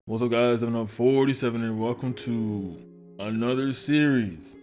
What's up, guys? I'm number 47 and welcome to another series.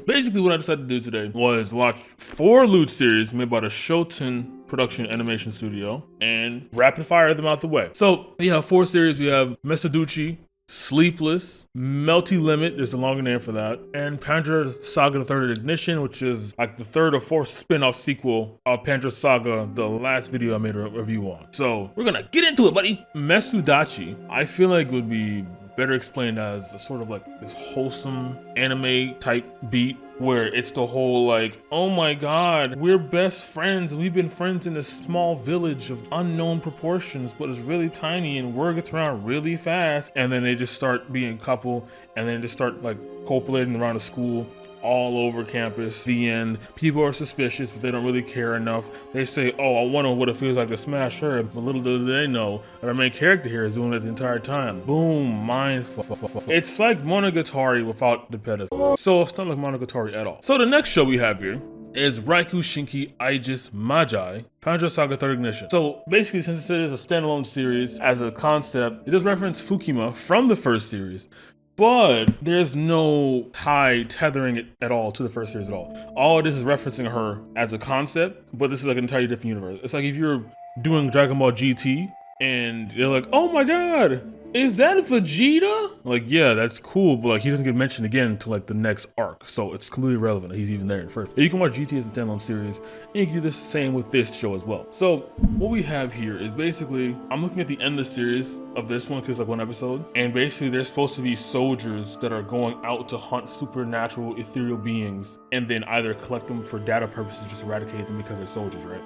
Basically, what I decided to do today was watch 4 Lewd series made by the Showten production animation studio and rapid fire them out the way. So we have 4 series. We have Mestaducci, Sleepless, Melty Limit, there's a longer name for that, and Panzer Saga the Third Ignition, which is like the 3rd or 4th spin-off sequel of Panzer Saga, the last video I made a review on. So we're gonna get into it, buddy. Mestaducci, I feel like would be better explained as a sort of like this wholesome anime type beat where it's the whole like, oh my god, we're best friends. We've been friends in this small village of unknown proportions, but it's really tiny and word gets around really fast. And then they just start being a couple and then just start like copulating around the school all over campus. The end. People are suspicious, but they don't really care enough. They say, oh, I wonder what it feels like to smash her, but little do they know that our main character here is doing it the entire time. Boom, mindfuck. It's like Monogatari without the pedestal. So it's not like Monogatari at all. So the next show we have here is Raikou Shinki Aegis Magi, Panzer Saga Third Ignition. So basically, since it is a standalone series, as a concept, it does reference Fukima from the first series, but there's no tethering it at all to the first series at all. All it is referencing her as a concept, but this is like an entirely different universe. It's like if you're doing Dragon Ball GT and you're like, oh my god, is that Vegeta? Like, yeah, that's cool, but like he doesn't get mentioned again until like the next arc, so it's completely irrelevant that he's even there in first. You can watch GT as a standalone series, and you can do the same with this show as well. So what we have here is basically, I'm looking at the end of the series of this one because it's like one episode, and basically they're supposed to be soldiers that are going out to hunt supernatural ethereal beings, and then either collect them for data purposes, just eradicate them because they're soldiers, right?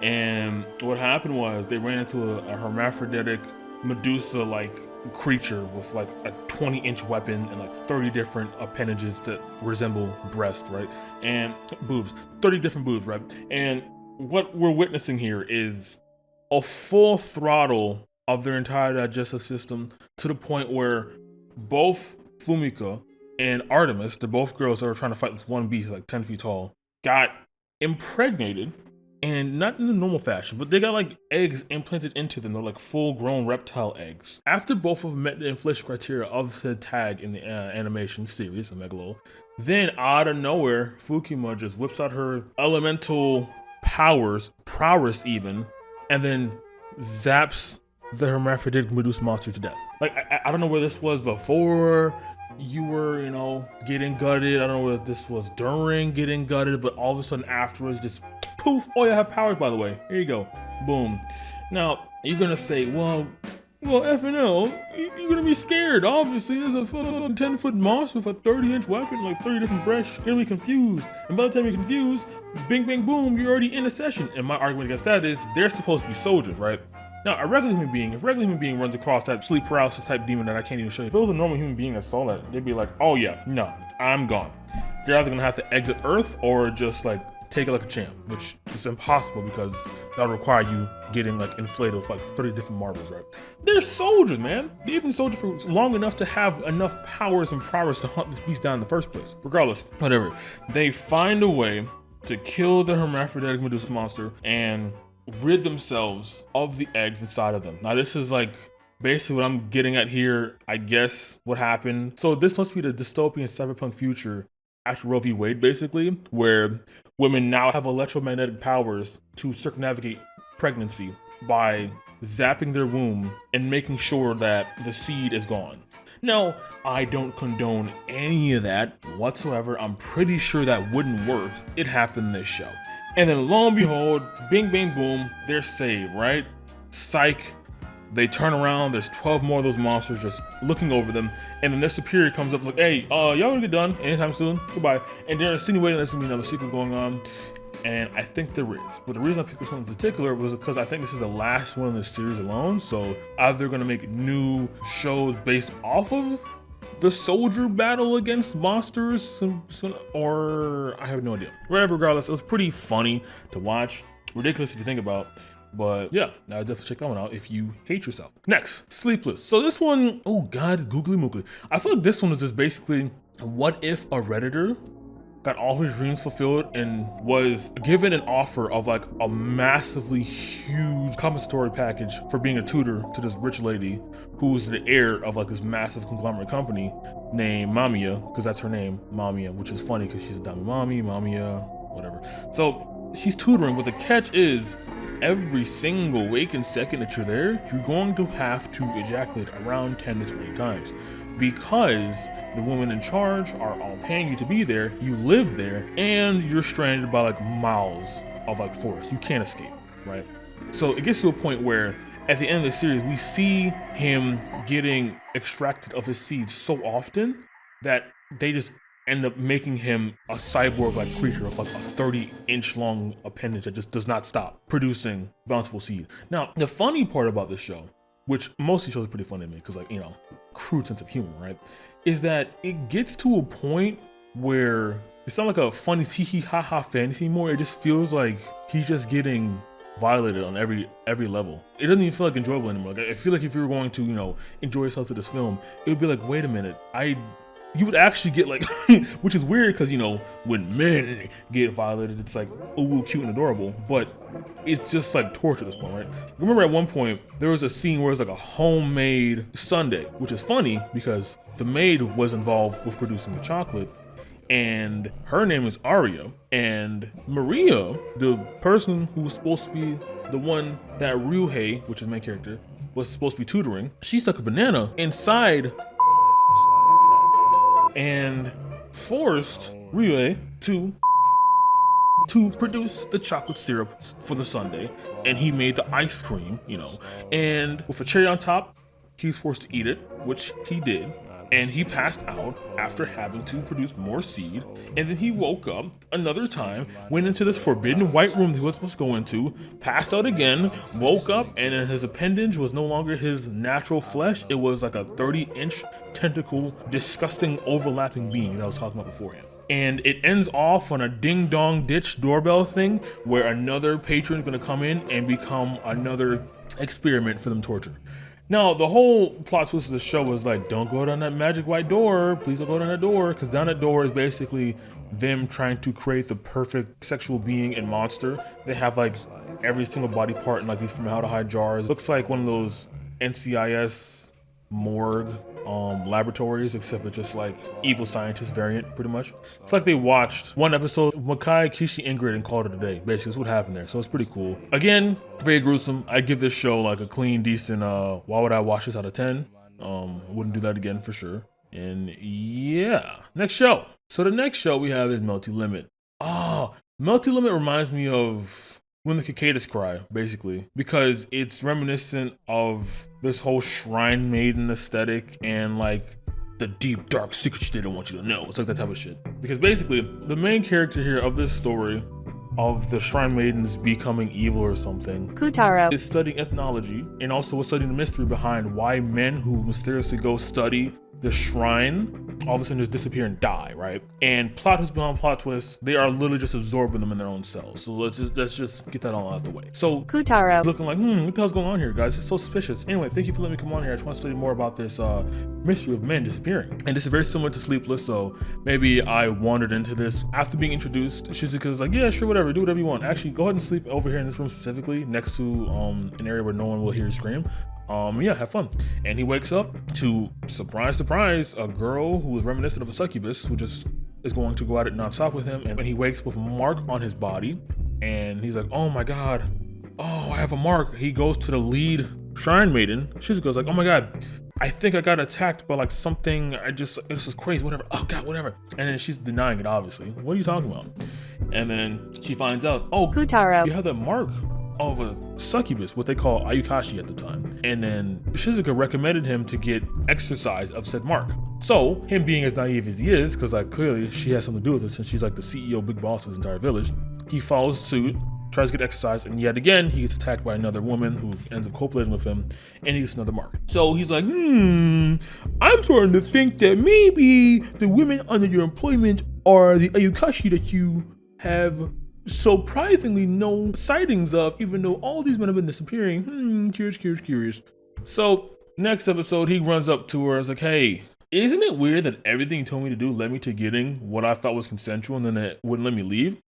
And what happened was they ran into a hermaphroditic Medusa-like creature with like a 20-inch weapon and like 30 different appendages that resemble breast, right? And boobs, 30 different boobs, right? And what we're witnessing here is a full throttle of their entire digestive system to the point where both Fumika and Artemis, they're both girls that were trying to fight this one beast like 10 feet tall, got impregnated. And not in the normal fashion, but they got like eggs implanted into them. They're like full-grown reptile eggs. After both of them met the inflation criteria of the tag in the animation series, Megalo, then out of nowhere, Fukima just whips out her elemental powers, prowess even, and then zaps the hermaphroditic Medusa monster to death. Like, I don't know where this was before you were, you know, getting gutted. I don't know whether this was during getting gutted, but all of a sudden afterwards, just poof, oh, you have powers, by the way. Here you go. Boom. Now, you're gonna say, well, FNL, you're gonna be scared. Obviously, there's a 10-foot monster with a 30-inch weapon, like 30 different breasts. You're gonna be confused. And by the time you're confused, bing, bang, boom, you're already in a session. And my argument against that is they're supposed to be soldiers, right? Now, a regular human being, if a regular human being runs across that sleep paralysis type demon that I can't even show you, if it was a normal human being that saw that, they'd be like, oh yeah, no, I'm gone. They're either gonna have to exit Earth or just like take it like a champ, which is impossible because that would require you getting like inflated with like 30 different marbles, right? They're soldiers, man. They've been soldiers for long enough to have enough powers and prowess to hunt this beast down in the first place. Regardless, whatever. They find a way to kill the hermaphroditic Medusa monster and rid themselves of the eggs inside of them. Now this is like basically what I'm getting at here, I guess, what happened. So this must be the dystopian cyberpunk future after Roe v. Wade, basically, where women now have electromagnetic powers to circumnavigate pregnancy by zapping their womb and making sure that the seed is gone. Now, I don't condone any of that whatsoever. I'm pretty sure that wouldn't work. It happened in this show. And then lo and behold, bing, bang, boom, they're saved, right? Psych. They turn around, there's 12 more of those monsters just looking over them, and then their superior comes up like, hey, y'all gonna get done anytime soon? Goodbye. And they're insinuating there's gonna be another sequel going on, and I think there is. But the reason I picked this one in particular was because I think this is the last one in the series alone, so either they're gonna make new shows based off of the soldier battle against monsters, or I have no idea. Whatever, regardless, it was pretty funny to watch. Ridiculous if you think about. But yeah, I definitely check that one out if you hate yourself. Next, Sleepless. So this one, oh god, googly moogly. I feel like this one is just basically, what if a Redditor got all his dreams fulfilled and was given an offer of like a massively huge compensatory package for being a tutor to this rich lady who's the heir of like this massive conglomerate company named Mamiya, because that's her name, Mamiya, which is funny because she's a dummy mommy, Mamiya, whatever. So she's tutoring, but the catch is every single waking second that you're there, you're going to have to ejaculate around 10 to 20 times because the women in charge are all paying you to be there, you live there, and you're stranded by like miles of like forest. You can't escape, right? So it gets to a point where at the end of the series, we see him getting extracted of his seeds so often that they just end up making him a cyborg-like creature of like a 30-inch long appendage that just does not stop producing bountiful seed. Now, the funny part about this show, which most of the shows are pretty funny to me because, like, you know, crude sense of humor, right, is that it gets to a point where it's not like a funny hee ha ha fantasy anymore. It just feels like he's just getting violated on every level. It doesn't even feel like enjoyable anymore. Like, I feel like if you were going to, you know, enjoy yourself to this film, it would be like, wait a minute, you would actually get like, which is weird because, you know, when men get violated, it's like, ooh, cute and adorable, but it's just like torture at this point, right? Remember at one point, there was a scene where it was like a homemade sundae, which is funny because the maid was involved with producing the chocolate, and her name is Aria, and Maria, the person who was supposed to be the one that Ryuhei, which is the main character, was supposed to be tutoring, she stuck a banana inside and forced Ryuhei to produce the chocolate syrup for the sundae, and he made the ice cream, you know, and with a cherry on top, he's forced to eat it, which he did, and he passed out after having to produce more seed, and then he woke up another time, went into this forbidden white room that he was supposed to go into, passed out again, woke up, and then his appendage was no longer his natural flesh. It was like a 30-inch tentacle, disgusting overlapping being that I was talking about beforehand. And it ends off on a ding-dong ditch doorbell thing where another patron is going to come in and become another experiment for them torture. Now, the whole plot twist of the show was like, don't go down that magic white door. Please don't go down that door. Because down that door is basically them trying to create the perfect sexual being and monster. They have like every single body part in like these formaldehyde jars. Looks like one of those NCIS morgue laboratories, except it's just like evil scientist variant, pretty much. It's like they watched one episode of Makai, Kishi, Ingrid, and called it a day. Basically, that's what happened there. So it's pretty cool. Again, very gruesome. I'd give this show like a clean, decent, why would I watch this out of 10? Wouldn't do that again for sure. And yeah, next show. So the next show we have is Melty Limit. Melty Limit reminds me of When the Cicadas Cry, basically, because it's reminiscent of this whole shrine maiden aesthetic and like the deep dark secrets they don't want you to know. It's like that type of shit. Because basically, the main character here of this story of the shrine maidens becoming evil or something, Kutaro, is studying ethnology and also was studying the mystery behind why men who mysteriously go study the shrine all of a sudden just disappear and die, right? And plot twist behind plot twist, they are literally just absorbing them in their own cells. So let's just get that all out of the way. So Kutaro, looking like, what the hell's going on here, guys? It's so suspicious. Anyway, thank you for letting me come on here. I just want to study more about this mystery of men disappearing. And this is very similar to Sleepless, so maybe I wandered into this after being introduced. Shizuka's like, yeah, sure, whatever, do whatever you want. Actually, go ahead and sleep over here in this room specifically, next to an area where no one will hear you scream. Yeah, have fun. And he wakes up to, surprise, surprise, a girl who is reminiscent of a succubus who just is going to go at it nonstop with him. And when he wakes with a mark on his body, and he's like, oh my God, oh, I have a mark. He goes to the lead shrine maiden. Shizuka's like, oh my God, I think I got attacked by like something. This is crazy, whatever. Oh God, whatever. And then she's denying it, obviously. What are you talking about? And then she finds out, oh, Kutaro, you have that mark of a succubus, what they call Ayukashi at the time. And then Shizuka recommended him to get exercise of said mark. So him being as naive as he is, because like clearly she has something to do with it since she's like the CEO, big boss of his entire village, he follows suit, tries to get exercise, and yet again he gets attacked by another woman who ends up copulating with him, and he gets another mark. So he's like, I'm starting to think that maybe the women under your employment are the Ayukashi that you have surprisingly no sightings of, even though all these men have been disappearing. Curious. So next episode, he runs up to her and is like, hey, isn't it weird that everything he told me to do led me to getting what I thought was consensual and then it wouldn't let me leave?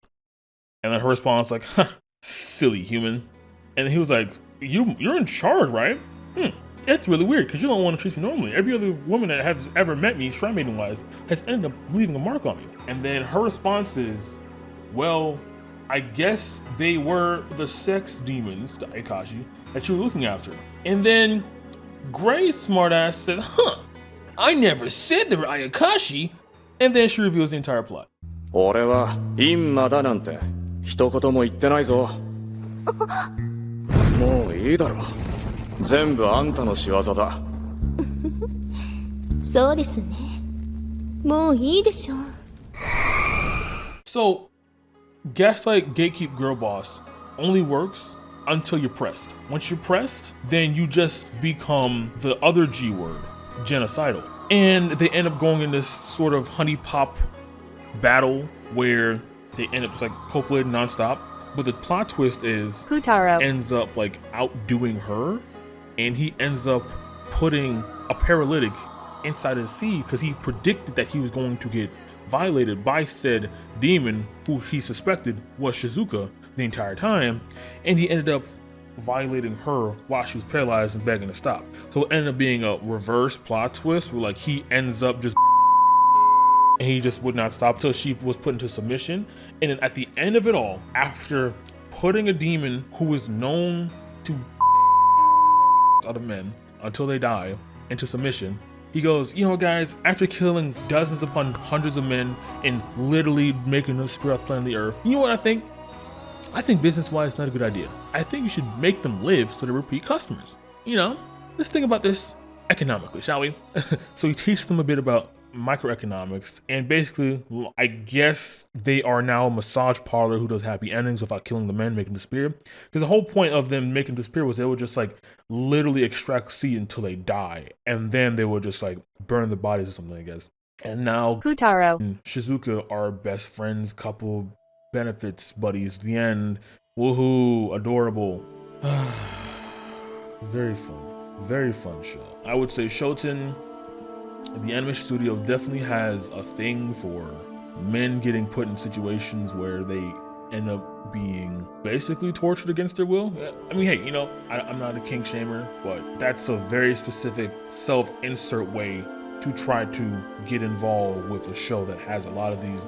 And then her response like, huh, silly human. And then he was like, you're in charge, right? It's really weird because you don't want to treat me normally. Every other woman that has ever met me, shrine maiden wise, has ended up leaving a mark on me. And then her response is, well, I guess they were the sex demons, the Ayakashi, that you were looking after. And then Gray's smartass says, huh, I never said they were Ayakashi. And then she reveals the entire plot. 俺は陰魔だなんて一言も言ってないぞ。もういいだろ。全部あんたの仕業だ。そうですね。もういいでしょう。So, gaslight gatekeep girl boss only works until you're pressed. Once you're pressed, then you just become the other G word, genocidal. And they end up going in this sort of honeypop battle where they end up just like copulating nonstop. But the plot twist is Kutaro ends up like outdoing her, and he ends up putting a paralytic inside his sea because he predicted that he was going to get violated by said demon who he suspected was Shizuka the entire time, and he ended up violating her while she was paralyzed and begging to stop. So it ended up being a reverse plot twist where like he ends up just and he just would not stop till she was put into submission. And then at the end of it all, after putting a demon who is known to other men until they die into submission, he goes, you know guys, after killing dozens upon hundreds of men and literally making them spirit off the planet of the earth, you know what I think? I think business-wise it's not a good idea. I think you should make them live so they're repeat customers. You know, let's think about this economically, shall we? So he teaches them a bit about microeconomics, and basically, I guess they are now a massage parlor who does happy endings without killing the men, making disappear. Because the whole point of them making disappear was they would just like literally extract seed until they die, and then they would just like burn the bodies or something, I guess. And now Kutaro and Shizuka are best friends, couple, benefits, buddies. The end. Woohoo! Adorable. Very fun show. I would say Showten, the animation studio, definitely has a thing for men getting put in situations where they end up being basically tortured against their will. I mean, hey, you know, I'm not a kink shamer, but that's a very specific self-insert way to try to get involved with a show that has a lot of these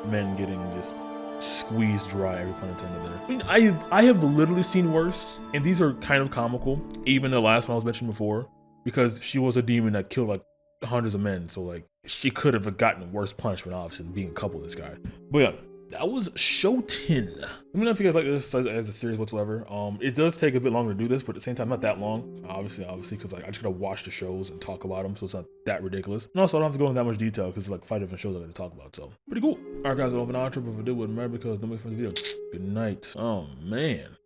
men getting just squeezed dry, every pun intended there. I mean, I have literally seen worse, and these are kind of comical. Even the last one I was mentioning before, because she was a demon that killed like hundreds of men, so like she could have gotten worse punishment obviously than being a couple of this guy. But yeah, that was Showten. Let me know if you guys like this as a series whatsoever. It does take a bit longer to do this, but at the same time not that long, obviously because like I just gotta watch the shows and talk about them, so it's not that ridiculous. And also I don't have to go in that much detail because it's like 5 different shows I gotta talk about, so pretty cool. All right guys, I don't have an outro, but if I did, wouldn't matter because don't make fun of the video. Good night. Oh man,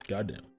goddamn.